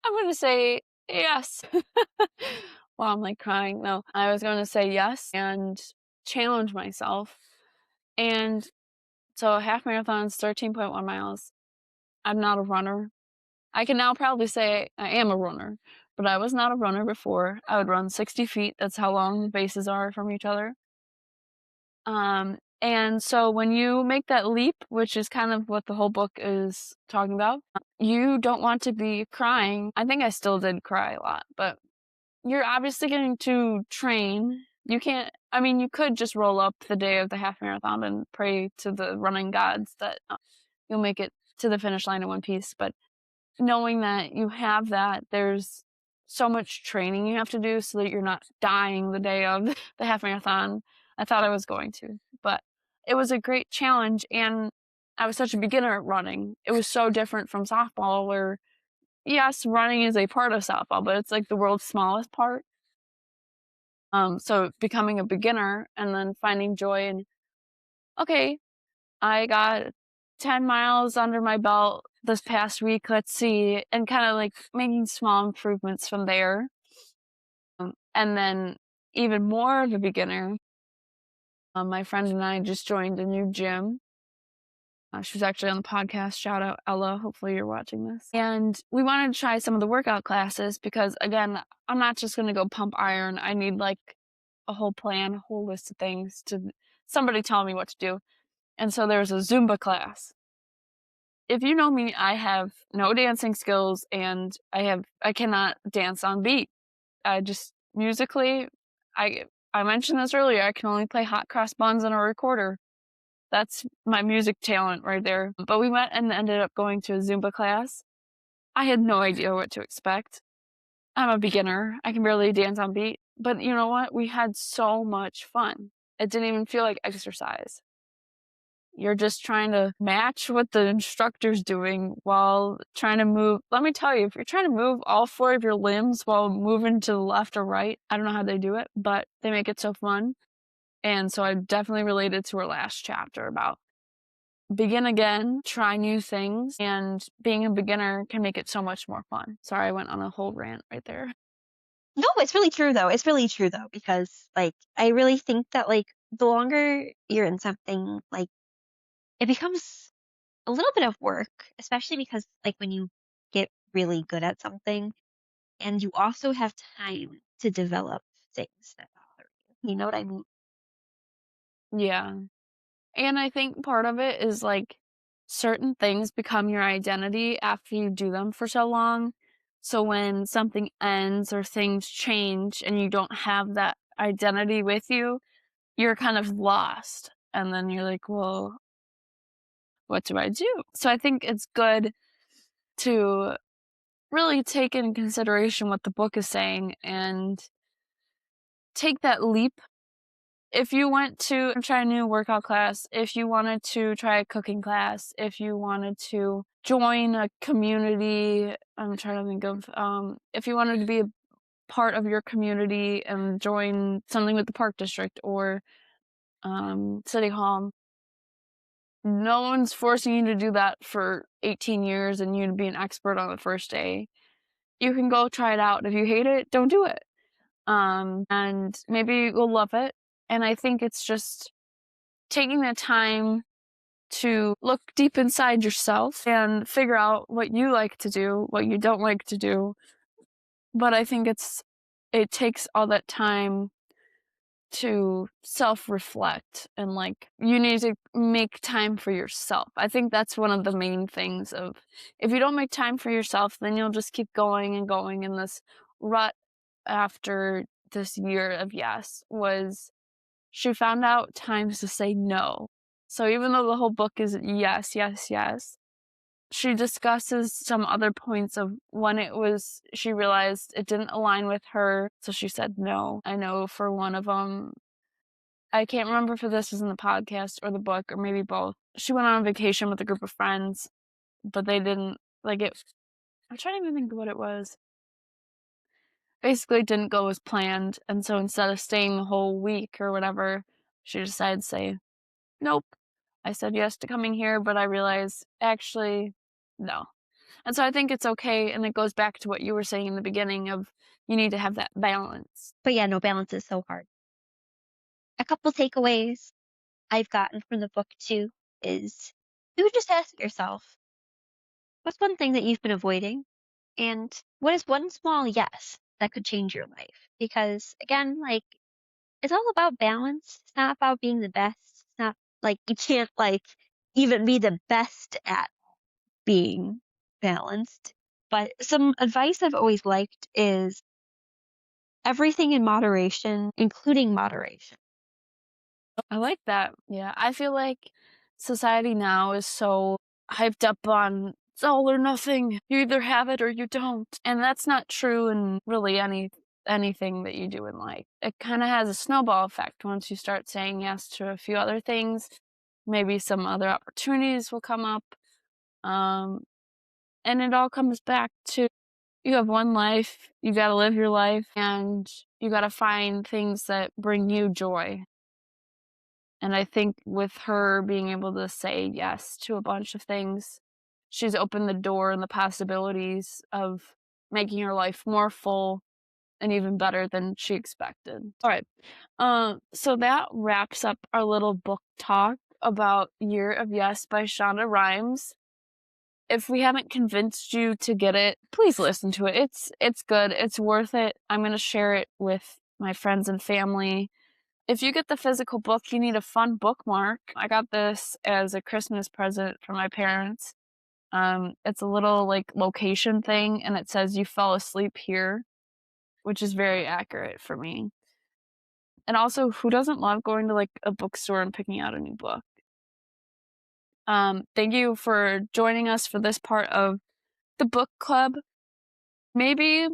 I'm gonna say yes. Well, I'm like crying. No, I was gonna say yes and challenge myself. And so a half marathon is 13.1 miles. I'm not a runner. I can now proudly say I am a runner, but I was not a runner before. I would run 60 feet. That's how long the bases are from each other. And so when you make that leap, which is kind of what the whole book is talking about, you don't want to be crying. I think I still did cry a lot, but you're obviously getting to train. You can't, I mean, you could just roll up the day of the half marathon and pray to the running gods that you'll make it to the finish line in one piece. But knowing that you have that, there's so much training you have to do so that you're not dying the day of the half marathon. I thought I was going to, but it was a great challenge, and I was such a beginner at running. It was so different from softball, where yes, running is a part of softball, but it's like the world's smallest part. So becoming a beginner and then finding joy in, okay, I got 10 miles under my belt this past week, let's see, and kind of like making small improvements from there. And then even more of a beginner, my friend and I just joined a new gym. She was actually on the podcast. Shout out Ella. Hopefully you're watching this. And we wanted to try some of the workout classes because, again, I'm not just going to go pump iron. I need like a whole plan, a whole list of things to somebody tell me what to do. And so there's a Zumba class. If you know me, I have no dancing skills and I cannot dance on beat. I just musically, I mentioned this earlier, I can only play hot cross buns on a recorder. That's my music talent right there. But we went and ended up going to a Zumba class. I had no idea what to expect. I'm a beginner. I can barely dance on beat. But you know what? We had so much fun. It didn't even feel like exercise. You're just trying to match what the instructor's doing while trying to move. Let me tell you, if you're trying to move all four of your limbs while moving to the left or right, I don't know how they do it, but they make it so fun. And so I definitely related to her last chapter about begin again, try new things, and being a beginner can make it so much more fun. Sorry, I went on a whole rant right there. No, it's really true though. It's really true though, because like I really think that like the longer you're in something, like it becomes a little bit of work, especially because like when you get really good at something and you also have time to develop things that bother you. You know what I mean? Yeah. And I think part of it is like certain things become your identity after you do them for so long. So when something ends or things change and you don't have that identity with you, you're kind of lost. And then you're like, well, what do I do? So I think it's good to really take in consideration what the book is saying and take that leap. If you went to try a new workout class, if you wanted to try a cooking class, if you wanted to join a community, I'm trying to think of, if you wanted to be a part of your community and join something with the park district or city hall, no one's forcing you to do that for 18 years and you to be an expert on the first day. You can go try it out. If you hate it, don't do it. And maybe you'll love it. And I think it's just taking the time to look deep inside yourself and figure out what you like to do, what you don't like to do. But I think it takes all that time to self-reflect and like you need to make time for yourself. I think that's one of the main things of if you don't make time for yourself, then you'll just keep going and going in this rut after this year of yes was she found out times to say no. So even though the whole book is yes, yes, yes, she discusses some other points of when it was she realized it didn't align with her, so she said no. I know for one of them, I can't remember if this was in the podcast or the book or maybe both. She went on a vacation with a group of friends, but they didn't like it. I'm trying to even think of what it was. Basically, it didn't go as planned, and so instead of staying the whole week or whatever, she decided to say, nope. I said yes to coming here, but I realized actually, no. And so I think it's okay. And it goes back to what you were saying in the beginning of you need to have that balance. But yeah, no, balance is so hard. A couple takeaways I've gotten from the book too is you would just ask yourself, what's one thing that you've been avoiding? And what is one small yes that could change your life? Because again, like it's all about balance. It's not about being the best. It's not like you can't like even be the best at being balanced. But some advice I've always liked is everything in moderation, including moderation. I like that. Yeah. I feel like society now is so hyped up on it's all or nothing. You either have it or you don't. And that's not true in really anything that you do in life. It kind of has a snowball effect once you start saying yes to a few other things. Maybe some other opportunities will come up. Um, and it all comes back to you have one life, you gotta live your life, and you gotta find things that bring you joy. And I think with her being able to say yes to a bunch of things, she's opened the door and the possibilities of making her life more full and even better than she expected. All right. So that wraps up our little book talk about Year of Yes by Shonda Rhimes. If we haven't convinced you to get it, please listen to it. It's good. It's worth it. I'm going to share it with my friends and family. If you get the physical book, you need a fun bookmark. I got this as a Christmas present from my parents. It's a little like location thing and it says you fell asleep here, which is very accurate for me. And also, who doesn't love going to, like, a bookstore and picking out a new book? Thank you for joining us for this part of the book club. Maybe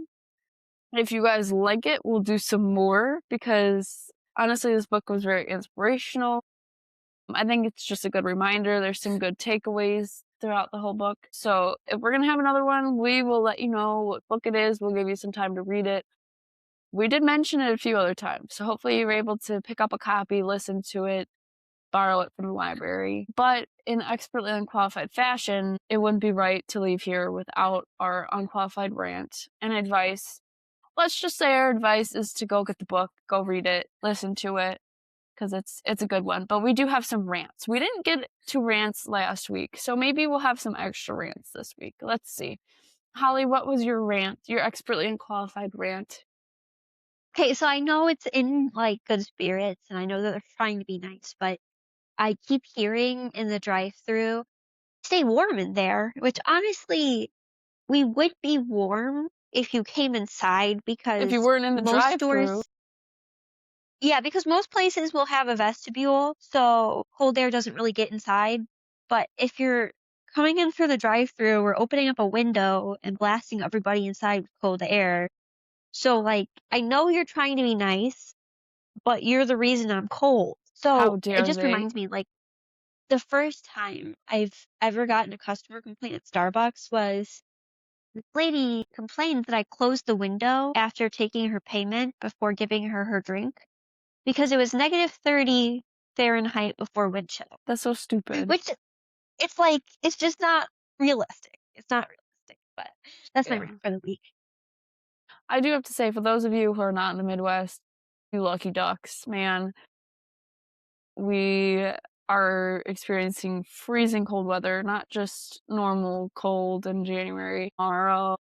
if you guys like it, we'll do some more because honestly, this book was very inspirational. I think it's just a good reminder. There's some good takeaways throughout the whole book. So if we're gonna have another one, we will let you know what book it is. We'll give you some time to read it. We did mention it a few other times, so hopefully you were able to pick up a copy, listen to it, borrow it from the library. But in expertly unqualified fashion, it wouldn't be right to leave here without our unqualified rant and advice. Let's just say our advice is to go get the book, go read it, listen to it, because it's a good one. But we do have some rants. We didn't get to rants last week, so maybe we'll have some extra rants this week. Let's see. Holly, what was your rant? Your expertly unqualified rant? Okay, so I know it's in like good spirits and I know that they're trying to be nice, but I keep hearing in the drive-through, stay warm in there, which honestly, we would be warm if you came inside If you because weren't in the most drive-through, stores, yeah, because most places will have a vestibule, so cold air doesn't really get inside. But if you're coming in through the drive-through, we're opening up a window and blasting everybody inside with cold air. So like, I know you're trying to be nice, but you're the reason I'm cold. how So it dare just they? reminds me, like, the first time I've ever gotten a customer complaint at Starbucks was this lady complained that I closed the window after taking her payment before giving her her drink because it was -30 Fahrenheit before wind chill, That's so stupid. which it's like, it's just not realistic. It's not realistic, but that's my Yeah. rant for the week. I do have to say, for those of you who are not in the Midwest, you lucky ducks, man. We are experiencing freezing cold weather, not just normal cold in January. Tomorrow,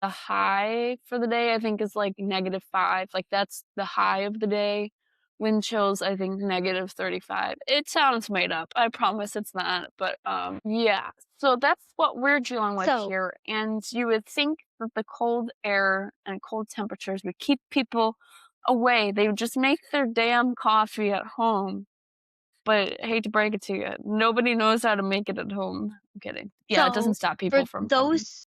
the high for the day, I think, is like -5. Like, that's the high of the day. Wind chills, I think, -35. It sounds made up. I promise it's not. But yeah. So that's what we're dealing with So, here. And you would think that the cold air and cold temperatures would keep people away. They would just make their damn coffee at home. But I hate to break it to you, nobody knows how to make it at home. I'm kidding. Yeah, it doesn't so stop for people from coming. those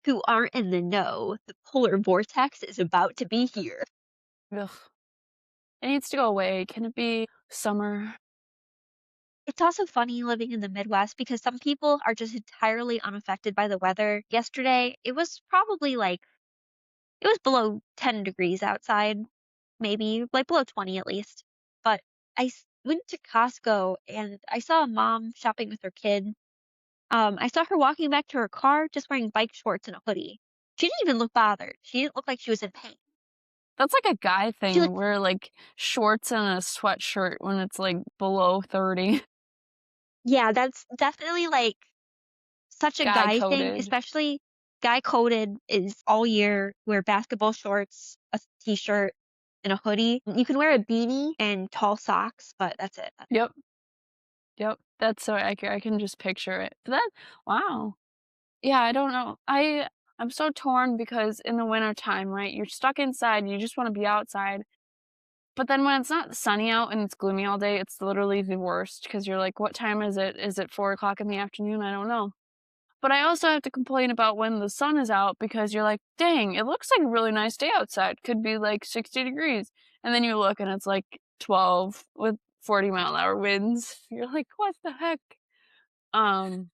who aren't in the know, the polar vortex is about to be here. Ugh. It needs to go away. Can it be summer? It's also funny living in the Midwest because some people are just entirely unaffected by the weather. Yesterday, it was probably like, it was below 10 degrees outside, maybe like below 20 at least. But went to Costco and I saw a mom shopping with her kid. I saw her walking back to her car just wearing bike shorts and a hoodie. She didn't even look bothered. She didn't look like she was in pain. That's like a guy She thing, looked, wear, like, shorts and a sweatshirt when it's, like, below 30. yeah, that's definitely like such a Guy guy thing, coded. especially guy coded is all year, wear basketball shorts, a t-shirt, and a hoodie. You can wear a beanie and tall socks, but that's it. Yep, yep, that's so accurate, I can just picture it. That wow. Yeah, I don't know. I'm so torn because in the wintertime, right, you're stuck inside, you just wanna be outside, but then when it's not sunny out and it's gloomy all day, it's literally the worst because 'cause you're like, "What time is it? Is it 4 o'clock in the afternoon? I don't know." But I also have to complain about when the sun is out because you're like, "Dang, it looks like a really nice day outside. Could be like 60 degrees." And then you look and it's like 12 with 40-mile-an-hour winds. You're like, "What the heck?" Um,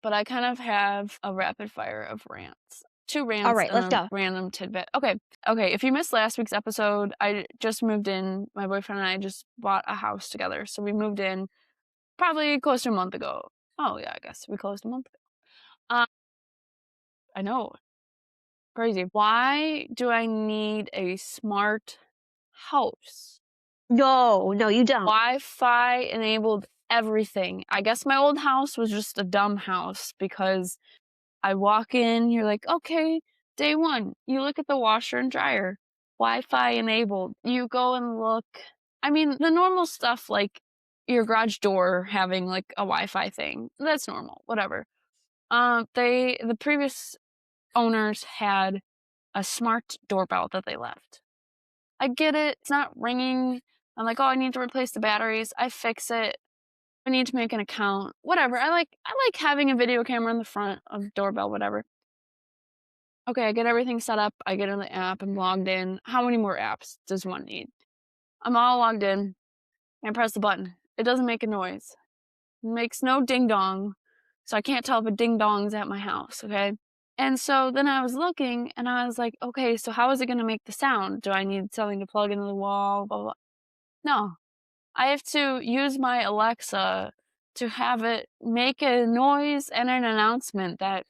but I kind of have a rapid fire of rants. 2 All rants right, and let's a go. random tidbit. Okay. Okay, if you missed last week's episode, I just moved in. My boyfriend and I just bought a house together. So we moved in probably close to a month ago. Oh, yeah, I guess we closed a month ago. I know. Crazy. Why do I need a smart house? No, no, you don't. Wi-Fi enabled everything. I guess my old house was just a dumb house because I walk in, you're like, okay, day one, you look at the washer and dryer, Wi-Fi enabled. You go and look. I mean, the normal stuff like your garage door having like a Wi-Fi thing, that's normal, whatever. The previous owners had a smart doorbell that they left. I get it. It's not ringing. I'm like, "Oh, I need to replace the batteries." I fix it. I need to make an account. Whatever. I like having a video camera in the front of doorbell, whatever. Okay, I get everything set up. I get in the app. I'm logged in. How many more apps does one need? I'm all logged in. I press the button. It doesn't make a noise. It makes no ding dong. So I can't tell if a ding dong's at my house, okay? And so then I was looking and I was like, okay, so how is it going to make the sound? Do I need something to plug into the wall? Blah, blah, blah. No, I have to use my Alexa to have it make a noise and an announcement that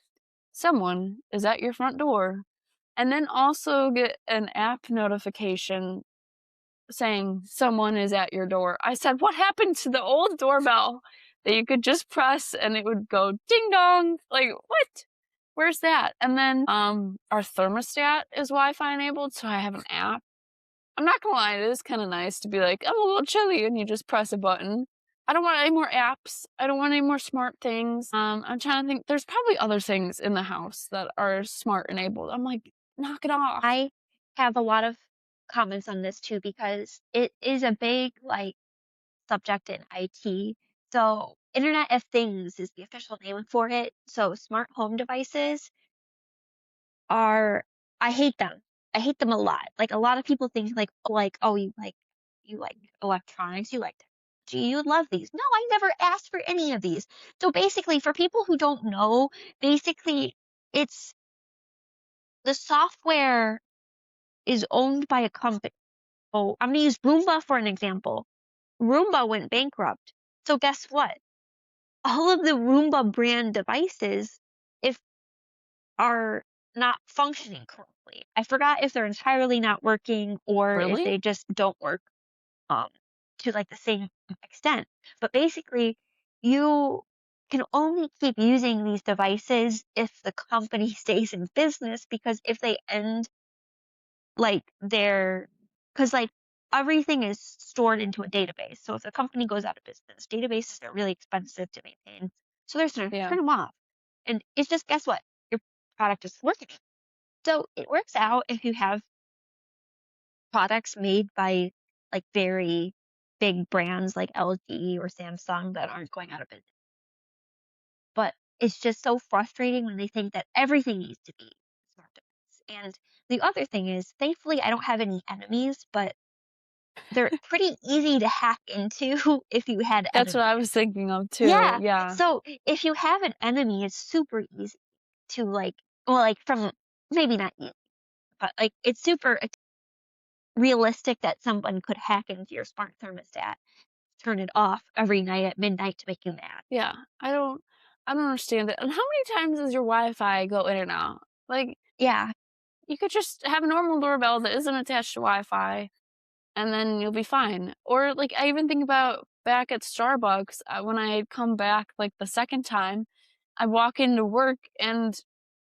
someone is at your front door. And then also get an app notification saying someone is at your door. I said, what happened to the old doorbell that you could just press and it would go ding dong? Like, what? Where's that? And then our thermostat is Wi-Fi enabled, so I have an app. I'm not gonna lie, it is kind of nice to be like, I'm a little chilly, and you just press a button. I don't want any more apps. I don't want any more smart things. I'm trying to think. There's probably other things in the house that are smart enabled. I'm like, knock it off. I have a lot of comments on this too because it is a big like subject in IT. So Internet of Things is the official name for it. So smart home devices are I hate them. I hate them a lot. Like a lot of people think like oh you like electronics, you like technology, you love these. No, I never asked for any of these. So basically for people who don't know, basically it's the software is owned by a company. Oh, I'm gonna use Roomba for an example. Roomba went bankrupt. So guess what? All of the Roomba brand devices, if are not functioning correctly. I forgot if they're entirely not working or if Really? they just don't work um to like the same extent. But basically, you can only keep using these devices if the company stays in business because if they end like their because like everything is stored into a database. So if a company goes out of business, databases are really expensive to maintain. So they're just gonna Yeah. turn them off. And it's just guess what? Your product is working. So it works out if you have products made by like very big brands like LG or Samsung that aren't going out of business. But it's just so frustrating when they think that everything needs to be smart device. And the other thing is, thankfully, I don't have any enemies, but they're pretty easy to hack into if you had That's what enemies. I was thinking of too. Yeah. Yeah. So if you have an enemy, it's super easy to like, well, like from maybe not easy, but like it's super realistic that someone could hack into your smart thermostat, turn it off every night at midnight to make you mad. Yeah. I don't understand it. And how many times does your Wi-Fi go in and out? Like, Yeah. you could just have a normal doorbell that isn't attached to Wi-Fi and then you'll be fine. Or like I even think about back at Starbucks when I had come back like the second time, I walk into work and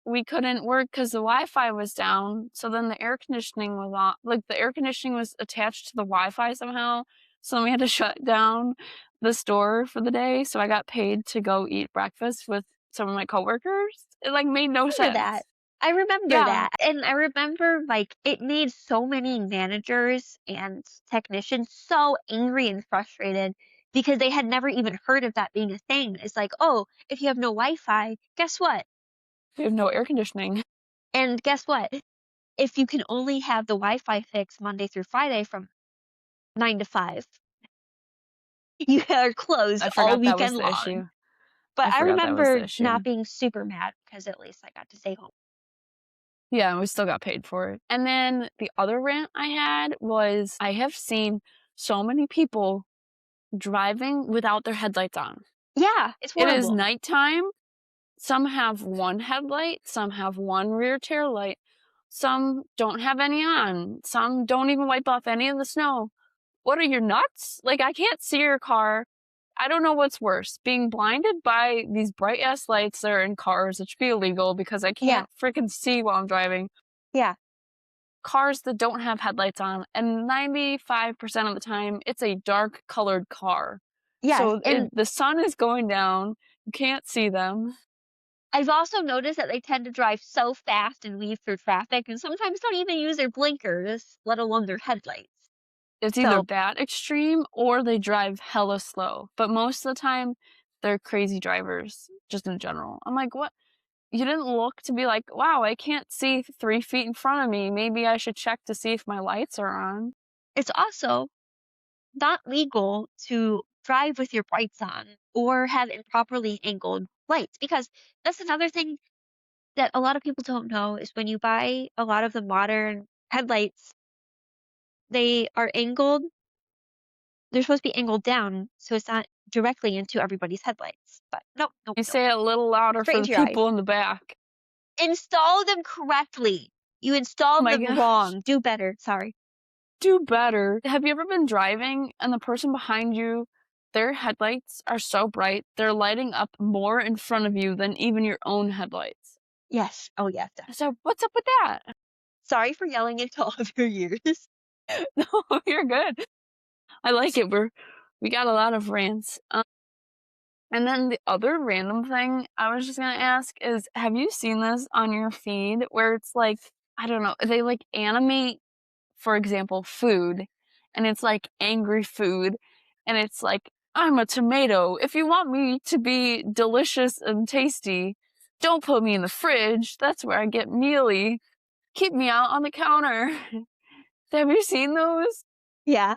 we couldn't work because the Wi-Fi was down. So then the air conditioning was on, like the air conditioning was attached to the Wi-Fi somehow. So then we had to shut down the store for the day. So I got paid to go eat breakfast with some of my coworkers. It like made no Remember sense. that. I remember Yeah, that. And I remember like it made so many managers and technicians so angry and frustrated because they had never even heard of that being a thing. It's like, oh, if you have no Wi-Fi, guess what? we have no air conditioning. And guess what? If you can only have the Wi-Fi fix Monday through Friday from 9 to 5, you are closed I all forgot that was weekend the long. issue. But I I forgot that was remember the issue. not being super mad because at least I got to stay home. Yeah, and we still got paid for it. And then the other rant I had was I have seen so many people driving without their headlights on. Yeah, it's It is horrible. nighttime. Some have one headlight, some have one rear tail light, some don't have any on, some don't even wipe off any of the snow. What are your nuts? Like, I can't see your car. I don't know what's worse, being blinded by these bright ass lights that are in cars, that should be illegal because I Yeah, can't freaking see while I'm driving. yeah. Cars that don't have headlights on, and 95% of the time, it's a dark colored car. Yes, So and the sun is going down, you can't see them. I've also noticed that they tend to drive so fast and weave through traffic and sometimes don't even use their blinkers, let alone their headlights. It's either So that extreme or they drive hella slow, but most of the time, they're crazy drivers, just in general. I'm like, "What? You didn't look to be like, wow, I can't see 3 feet in front of me. Maybe I should check to see if my lights are on." it's also not legal to drive with your brights on or have improperly angled lights because that's another thing that a lot of people don't know is when you buy a lot of the modern headlights, they are angled. They're supposed to be angled down so it's not directly into everybody's headlights. But nope, nope, You nope. say it a little louder Straight for the into your eyes. people in the back. Install them correctly. You Oh installed my them gosh. wrong. Do better. Sorry. Do better. Have you ever been driving and the person behind you, their headlights are so bright, they're lighting up more in front of you than even your own headlights? Yes. Oh, yeah, definitely. So, what's up with that? Sorry for yelling into all of your ears. No, you're good. I like it. We got a lot of rants. And then the other random thing I was just gonna ask is, have you seen this on your feed where it's like, I don't know, they like animate, for example, food, and it's like angry food, and it's like, I'm a tomato. If you want me to be delicious and tasty, don't put me in the fridge. That's where I get mealy. Keep me out on the counter. Have you seen those? Yeah.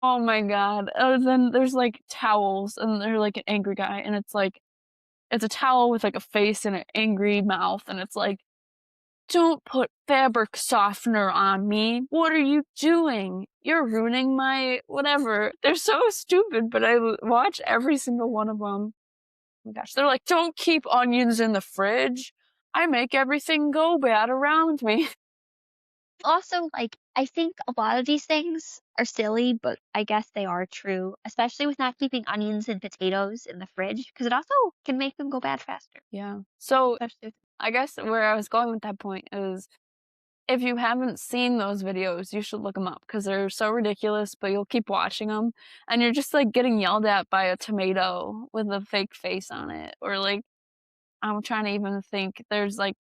Oh my god. Then there's like towels, and they're like an angry guy, and it's like, it's a towel with like a face and an angry mouth, and it's like, don't put fabric softener on me. What are you doing? You're ruining my whatever. They're so stupid, but I watch every single one of them. Oh my gosh. They're like, don't keep onions in the fridge. I make everything go bad around me. Also, like, I think a lot of these things are silly, but I guess they are true, especially with not keeping onions and potatoes in the fridge because it also can make them go bad faster. Yeah. So Especially I guess where I was going with that point is, if you haven't seen those videos, you should look them up because they're so ridiculous, but you'll keep watching them, and you're just, like, getting yelled at by a tomato with a fake face on it, or, like, I'm trying to even think, there's, like,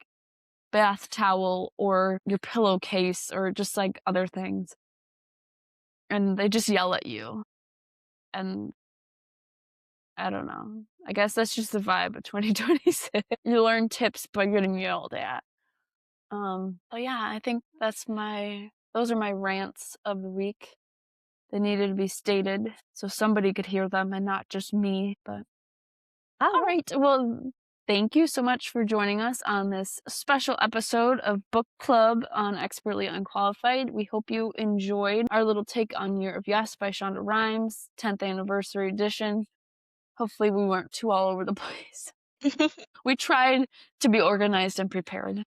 bath towel or your pillowcase or just, like, other things, and they just yell at you, and I don't know. I guess that's just the vibe of 2026. You learn tips by getting yelled at. But yeah, I think those are my rants of the week. They needed to be stated so somebody could hear them and not just me. But all oh, right, well, thank you so much for joining us on this special episode of Book Club on Expertly Unqualified. We hope you enjoyed our little take on Year of Yes by Shonda Rhimes, 10th anniversary edition. Hopefully, we weren't too all over the place. We tried to be organized and prepared.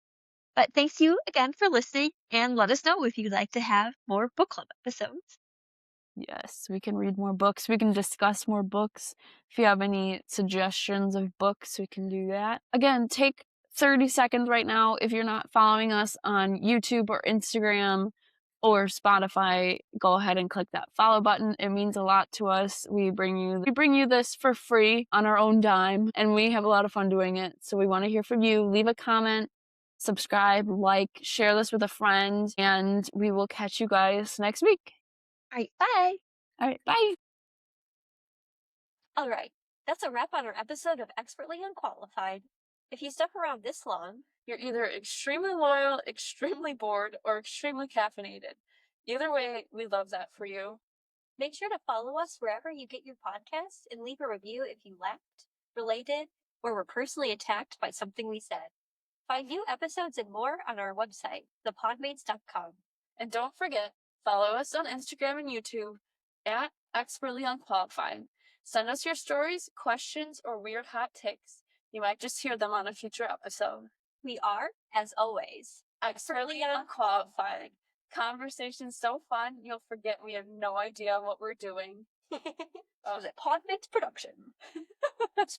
but thanks you again for listening and let us know if you'd like to have more book club episodes. Yes, we can read more books. We can discuss more books. If you have any suggestions of books, we can do that. Again, take 30 seconds right now. If you're not following us on YouTube or Instagram or Spotify, go ahead and click that follow button. It means a lot to us. We bring you this for free on our own dime, and we have a lot of fun doing it. So we want to hear from you. Leave a comment, subscribe, like, share this with a friend, and we will catch you guys next week. All right, bye. All right, bye. All right, that's a wrap on our episode of Expertly Unqualified. If you stuck around this long, You're either extremely loyal, extremely bored, or extremely caffeinated. Either way, we love that for you. make sure to follow us wherever you get your podcasts and leave a review if you laughed, related, or were personally attacked by something we said. Find new episodes and more on our website, thepodmates.com. And don't forget, follow us on Instagram and YouTube at Expertly Unqualified. Send us your stories, questions, or weird hot takes. You might just hear them on a future episode. We are, as always, Expertly Unqualified. Conversation's so fun, you'll forget we have no idea what we're doing. was a Podmates production.